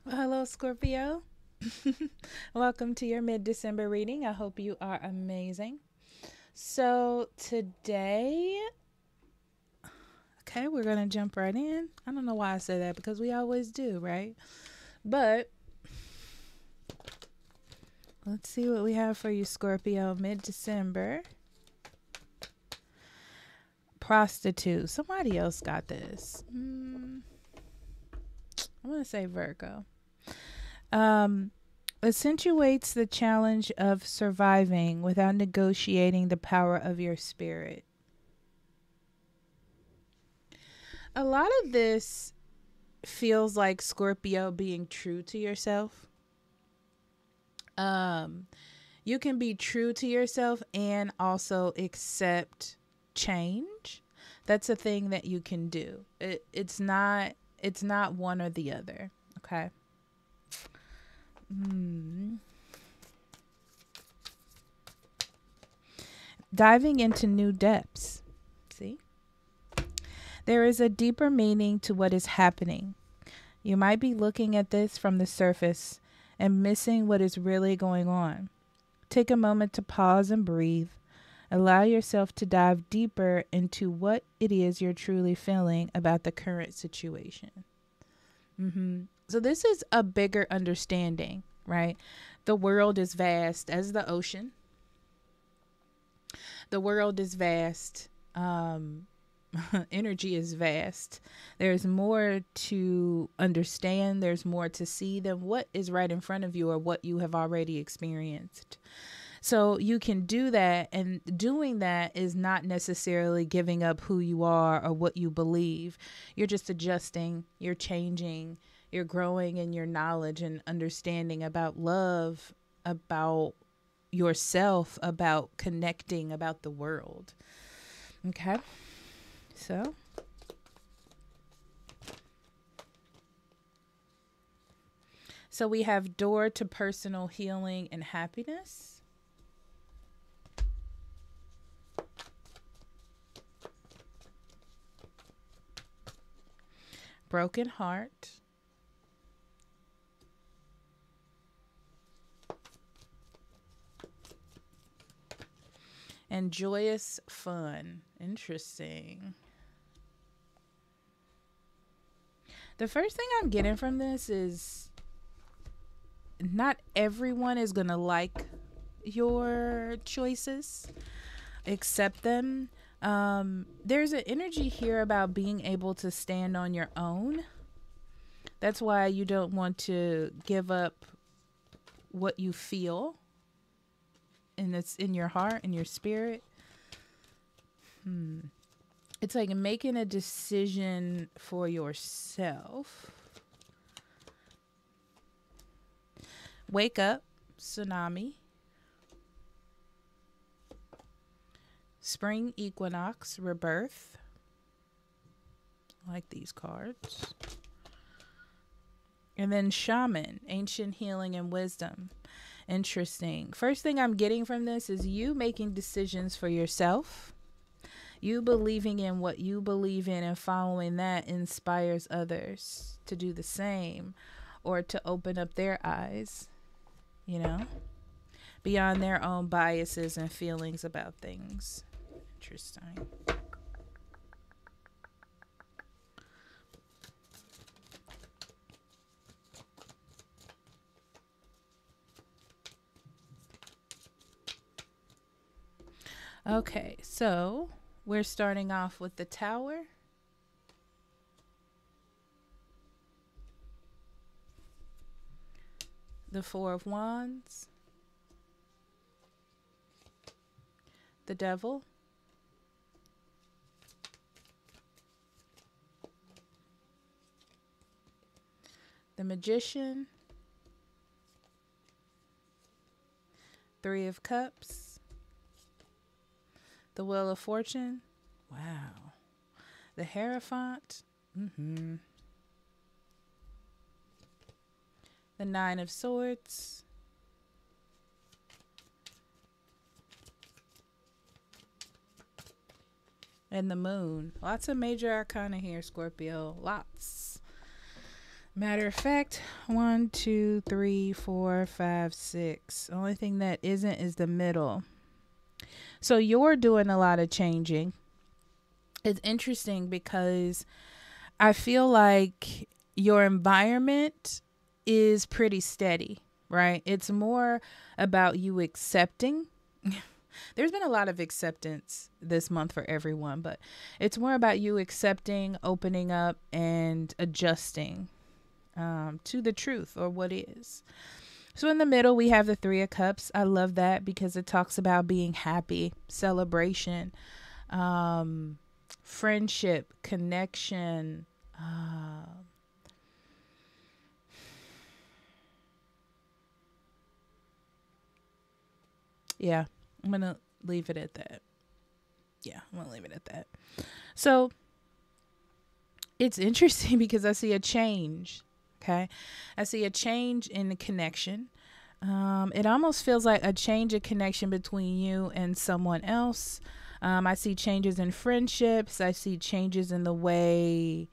Well, hello, Scorpio. Welcome to your mid December reading. I hope you are amazing. So, today, okay, we're going to jump right in. I don't know why I say that because we always do, right? But let's see what we have for you, Scorpio, mid December. Prostitute. Somebody else got this. I'm going to say Virgo. Um, accentuates the challenge of surviving without negotiating the power of your spirit. A lot of this feels like Scorpio being true to yourself. Um, you can be true to yourself and also accept change. That's a thing that you can do. It's not one or the other. Okay. Hmm. Diving into new depths. See? There is a deeper meaning to what is happening. You might be looking at this from the surface and missing what is really going on. Take a moment to pause and breathe. Allow yourself to dive deeper into what it is you're truly feeling about the current situation. So, this is a bigger understanding, right? The world is vast as the ocean, the world is vast. Energy is vast. There's more to understand, there's more to see than what is right in front of you or what you have already experienced. So you can do that, and doing that is not necessarily giving up who you are or what you believe. You're just adjusting, you're changing, you're growing in your knowledge and understanding about love, about yourself, about connecting, about the world. Okay? So, we have door to personal healing and happiness. Broken heart. And joyous fun. Interesting. The first thing I'm getting from this is not everyone is going to like your choices. Accept them. There's an energy here about being able to stand on your own. That's why you don't want to give up what you feel, and it's in your heart and your spirit. It's like making a decision for yourself. Wake up, tsunami. Spring equinox, rebirth. I like these cards. And then shaman, ancient healing and wisdom. Interesting. First thing I'm getting from this is you making decisions for yourself. You believing in what you believe in and following that inspires others to do the same or to open up their eyes, you know, beyond their own biases and feelings about things. Interesting. Okay, so we're starting off with the Tower. The Four of Wands. The Devil. The Magician. Three of Cups. The Wheel of Fortune. Wow. The Hierophant. The Nine of Swords. And the Moon. Lots of major arcana here, Scorpio. Lots. Matter of fact, one, two, three, four, five, six. Only thing that isn't is the middle. So you're doing a lot of changing. It's interesting because I feel like your environment is pretty steady, right? It's more about you accepting. There's been a lot of acceptance this month for everyone, but it's more about you accepting, opening up, and adjusting to the truth or what is. So in the middle, we have the Three of Cups. I love that because it talks about being happy, celebration, friendship, connection. Yeah, I'm going to leave it at that. Yeah, I'm going to leave it at that. So it's interesting because I see a change. Okay. I see a change in the connection. It almost feels like a change of connection between you and someone else. I see changes in friendships. I see changes in the way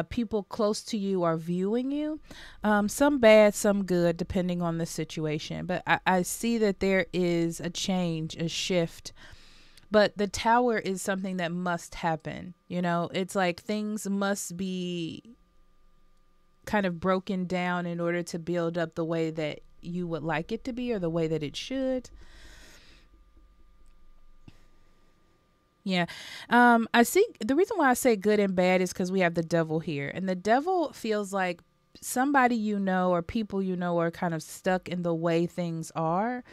people close to you are viewing you. Some bad, some good, depending on the situation. But I see that there is a change, a shift. But the tower is something that must happen. You know, it's like things must be kind of broken down in order to build up the way that you would like it to be or the way that it should. Yeah. I see the reason why I say good and bad is because we have the devil here. And the devil feels like somebody you know or people you know are kind of stuck in the way things are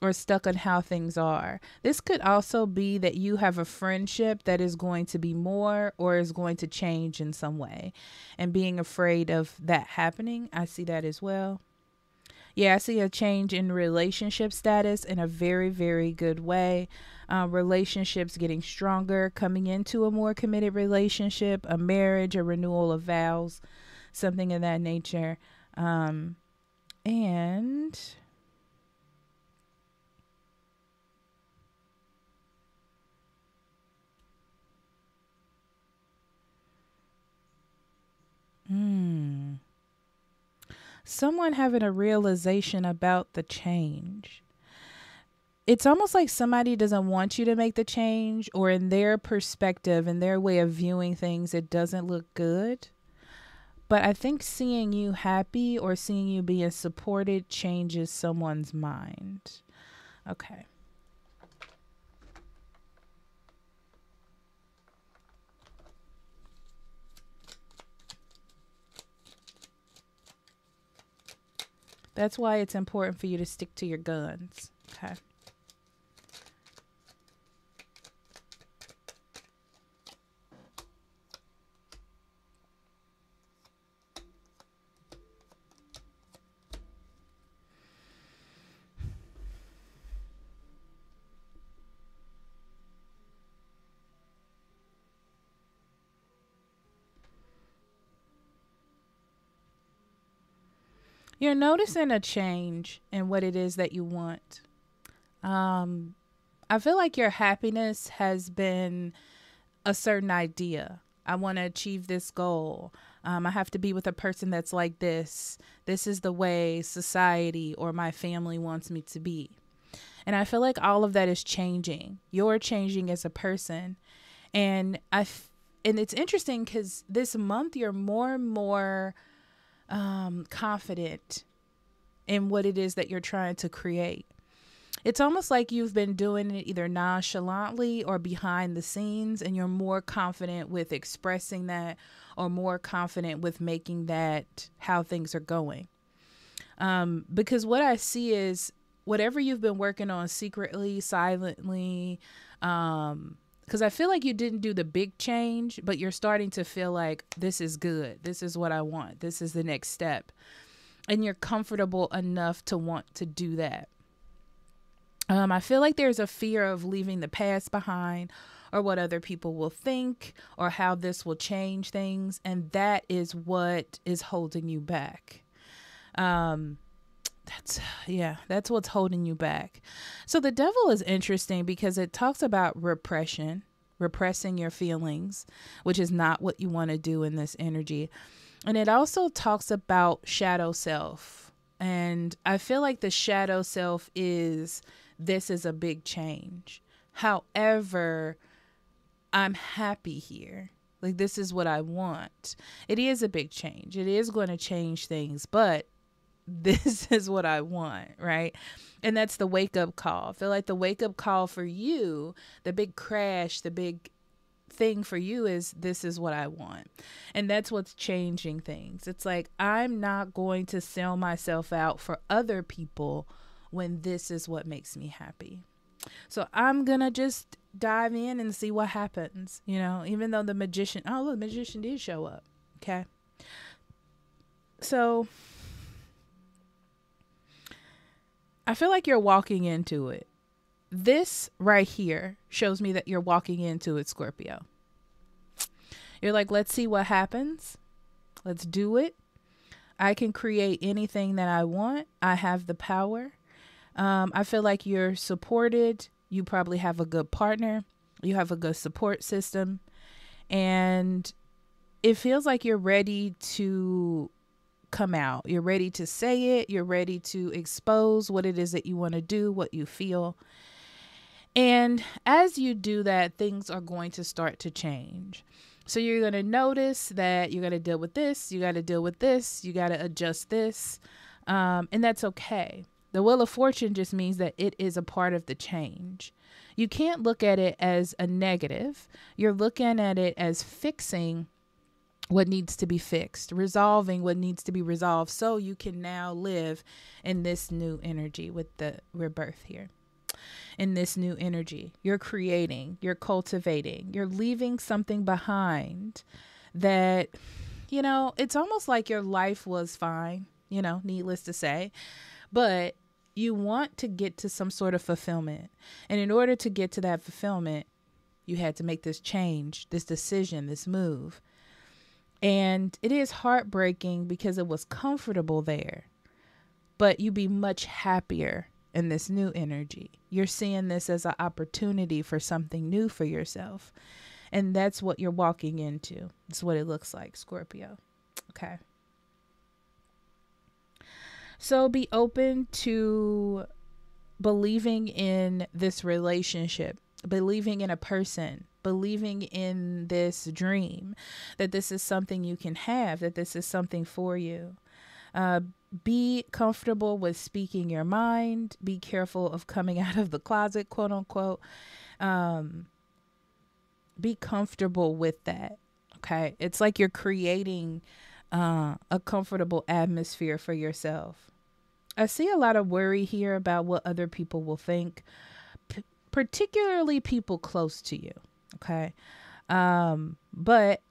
or stuck on how things are. This could also be that you have a friendship that is going to be more or is going to change in some way. And being afraid of that happening, I see that as well. Yeah, I see a change in relationship status in a very, very good way. Relationships getting stronger, coming into a more committed relationship, a marriage, a renewal of vows, something of that nature. And someone having a realization about the change. It's almost like somebody doesn't want you to make the change, or in their perspective, in their way of viewing things, it doesn't look good. But I think seeing you happy or seeing you being supported changes someone's mind. Okay. That's why it's important for you to stick to your guns. Okay. You're noticing a change in what it is that you want. Um, I feel like your happiness has been a certain idea. I want to achieve this goal. I have to be with a person that's like this. This is the way society or my family wants me to be. And I feel like all of that is changing. You're changing as a person. And and it's interesting because this month you're more and more confident in what it is that you're trying to create. It's almost like you've been doing it either nonchalantly or behind the scenes, and you're more confident with expressing that or more confident with making that how things are going. Because what I see is whatever you've been working on secretly, silently, because I feel like you didn't do the big change, but you're starting to feel like this is good. This is what I want. This is the next step. And you're comfortable enough to want to do that. I feel like there's a fear of leaving the past behind or what other people will think or how this will change things. And that is what is holding you back. That's what's holding you back. So the devil is interesting because it talks about repression, repressing your feelings, which is not what you want to do in this energy. And it also talks about shadow self. And I feel like the shadow self is, this is a big change. However, I'm happy here. Like, this is what I want. It is a big change. It is going to change things, but this is what I want, right? And that's the wake up call. I feel like the wake up call for you, the big crash, the big thing for you is, this is what I want. And that's what's changing things. It's like, I'm not going to sell myself out for other people when this is what makes me happy. So I'm going to just dive in and see what happens, you know, even though the magician, oh, look, the magician did show up. Okay. So I feel like you're walking into it. This right here shows me that you're walking into it, Scorpio. You're like, let's see what happens. Let's do it. I can create anything that I want. I have the power. I feel like you're supported. You probably have a good partner. You have a good support system. And it feels like you're ready to come out. You're ready to say it. You're ready to expose what it is that you want to do, what you feel. And as you do that, things are going to start to change. So you're going to notice that you got to deal with this. You got to deal with this. You got to adjust this. And that's okay. The Wheel of Fortune just means that it is a part of the change. You can't look at it as a negative. You're looking at it as fixing what needs to be fixed, resolving what needs to be resolved, so you can now live in this new energy with the rebirth here. In this new energy, you're creating, you're cultivating, you're leaving something behind that, you know, it's almost like your life was fine, you know, needless to say, but you want to get to some sort of fulfillment. And in order to get to that fulfillment, you had to make this change, this decision, this move. And it is heartbreaking because it was comfortable there, but you'd be much happier in this new energy. You're seeing this as an opportunity for something new for yourself. And that's what you're walking into. It's what it looks like, Scorpio. Okay. So be open to believing in this relationship, believing in a person, believing in this dream, that this is something you can have, that this is something for you. Be comfortable with speaking your mind. Be careful of coming out of the closet, quote unquote. Be comfortable with that. Okay. It's like you're creating a comfortable atmosphere for yourself. I see a lot of worry here about what other people will think, particularly people close to you. Okay. But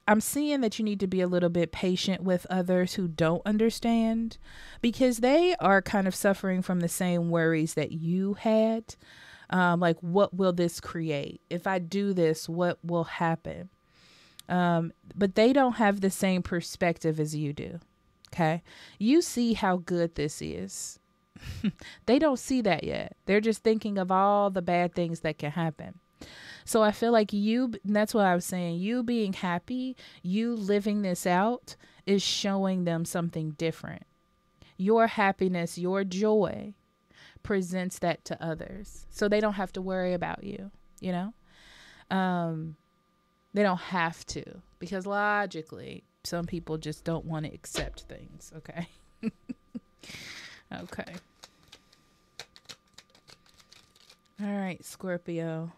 I'm seeing that you need to be a little bit patient with others who don't understand, because they are kind of suffering from the same worries that you had. Like, what will this create? If I do this, what will happen? But they don't have the same perspective as you do. Okay. You see how good this is. They don't see that yet. They're just thinking of all the bad things that can happen. So I feel like that's what I was saying. You being happy, you living this out is showing them something different. Your happiness, your joy presents that to others. So they don't have to worry about you, you know? They don't have to, because logically, some people just don't want to accept things. Okay. Okay. All right, Scorpio.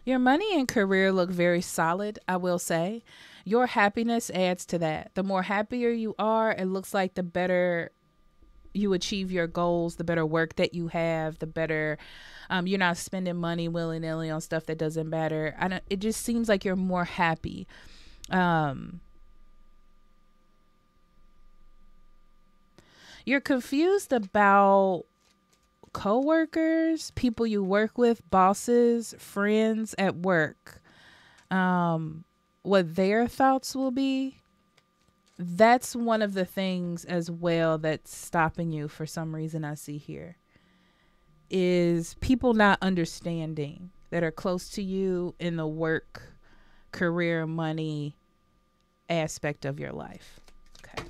Your money and career look very solid, I will say. Your happiness adds to that. The more happier you are, it looks like the better you achieve your goals, the better work that you have, the better you're not spending money willy-nilly on stuff that doesn't matter. It just seems like you're more happy. You're confused about coworkers, people you work with, bosses, friends at work. What their thoughts will be. that's one of the things as well that's stopping you for some reason. I see here is people not understanding that are close to you in the work, career, money aspect of your life. Okay.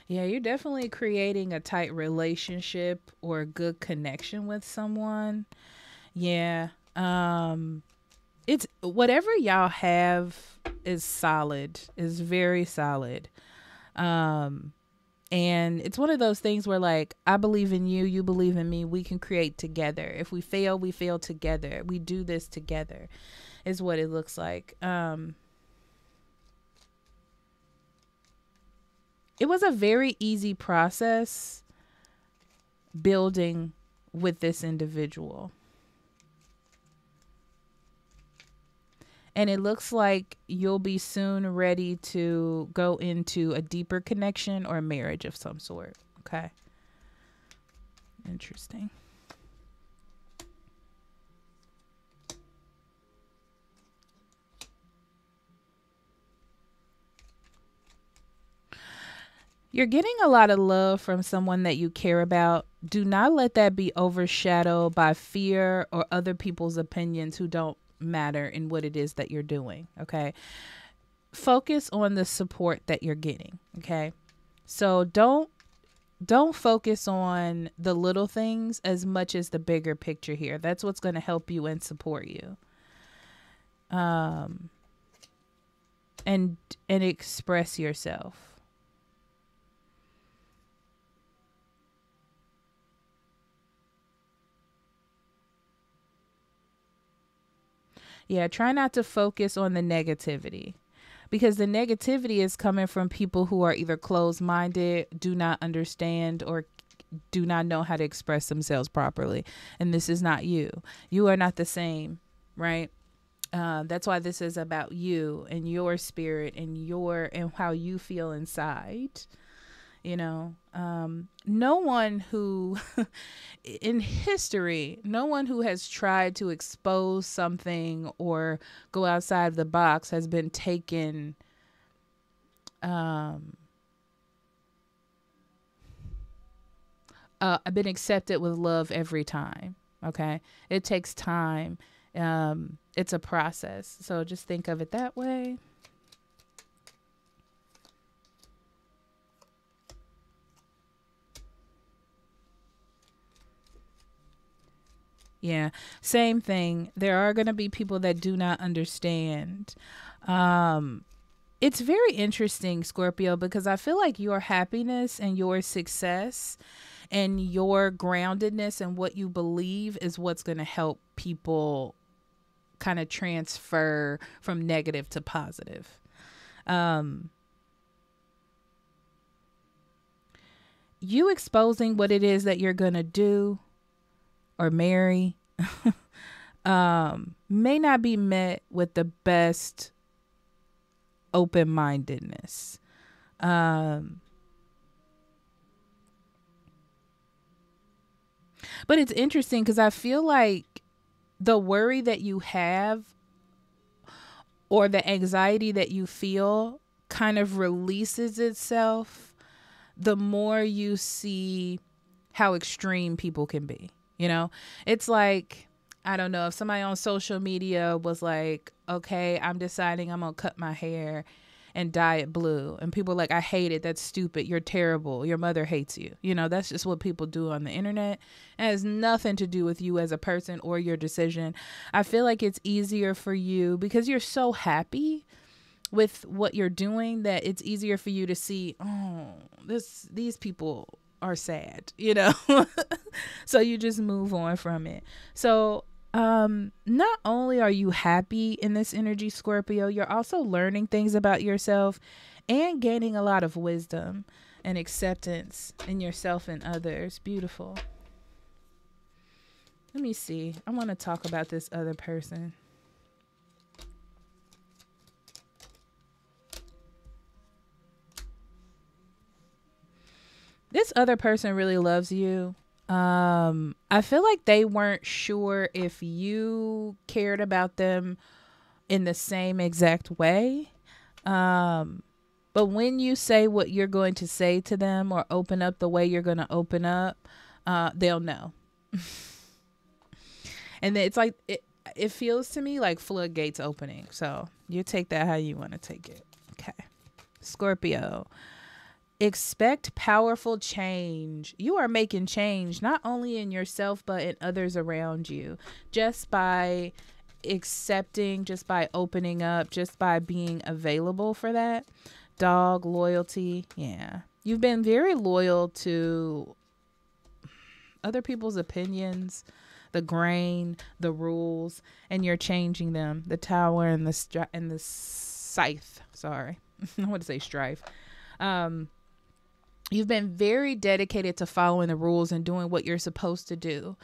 Yeah, you're definitely creating a tight relationship or a good connection with someone. Yeah. It's whatever y'all have is solid, is very solid. Um and it's one of those things where, like, I believe in you, you believe in me, we can create together. If we fail together. We do this together is what it looks like. It was a very easy process building with this individual. And it looks like you'll be soon ready to go into a deeper connection or a marriage of some sort. Okay. Interesting. You're getting a lot of love from someone that you care about. Do not let that be overshadowed by fear or other people's opinions who don't matter in what it is that you're doing. Okay. Focus on the support that you're getting. Okay. So don't focus on the little things as much as the bigger picture here. That's what's going to help you and support you. And express yourself. Yeah, try not to focus on the negativity, because the negativity is coming from people who are either closed-minded, do not understand, or do not know how to express themselves properly. And this is not you. You are not the same, right? That's why this is about you and your spirit and how you feel inside. No one who in history, no one who has tried to expose something or go outside the box has been taken I've been accepted with love every time. Okay. It takes time. It's a process. So just think of it that way. Yeah, same thing. There are going to be people that do not understand. It's very interesting, Scorpio, because I feel like your happiness and your success and your groundedness and what you believe is what's going to help people kind of transfer from negative to positive. You exposing what it is that you're going to do or marry may not be met with the best open-mindedness. But it's interesting because I feel like the worry that you have or the anxiety that you feel kind of releases itself the more you see how extreme people can be. It's like, I don't know, if somebody on social media was like, okay, I'm deciding I'm going to cut my hair and dye it blue. And people are like, I hate it. That's stupid. You're terrible. Your mother hates you. That's just what people do on the internet. It has nothing to do with you as a person or your decision. I feel like it's easier for you because you're so happy with what you're doing that it's easier for you to see, these people are sad, so you just move on from it. So not only are you happy in this energy, Scorpio, you're also learning things about yourself and gaining a lot of wisdom and acceptance in yourself and others. Beautiful. Let me see. I want to talk about this other person. This other person really loves you. I feel like they weren't sure if you cared about them in the same exact way. But when you say what you're going to say to them or open up the way you're going to open up, they'll know. And it's like, it feels to me like floodgates opening. So you take that how you want to take it. Okay. Scorpio. Expect powerful change. You are making change not only in yourself, but in others around you. Just by accepting, just by opening up, just by being available for that. Dog, loyalty. Yeah. You've been very loyal to other people's opinions, the grain, the rules, and you're changing them. The tower and the scythe. Sorry. I want to say strife. You've been very dedicated to following the rules and doing what you're supposed to do.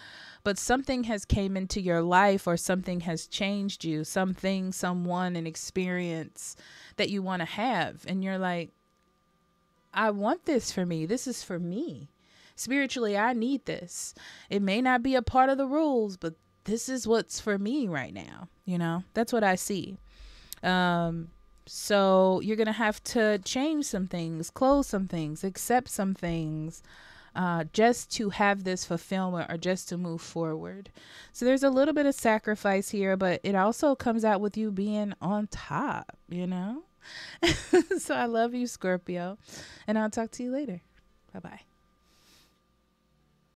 But something has came into your life or something has changed you, something, someone, an experience that you want to have. And you're like, I want this for me. This is for me. Spiritually, I need this. It may not be a part of the rules, but this is what's for me right now. You know, that's what I see. So you're going to have to change some things, close some things, accept some things, just to have this fulfillment or just to move forward. So there's a little bit of sacrifice here, but it also comes out with you being on top, you know? So I love you, Scorpio, and I'll talk to you later. Bye-bye.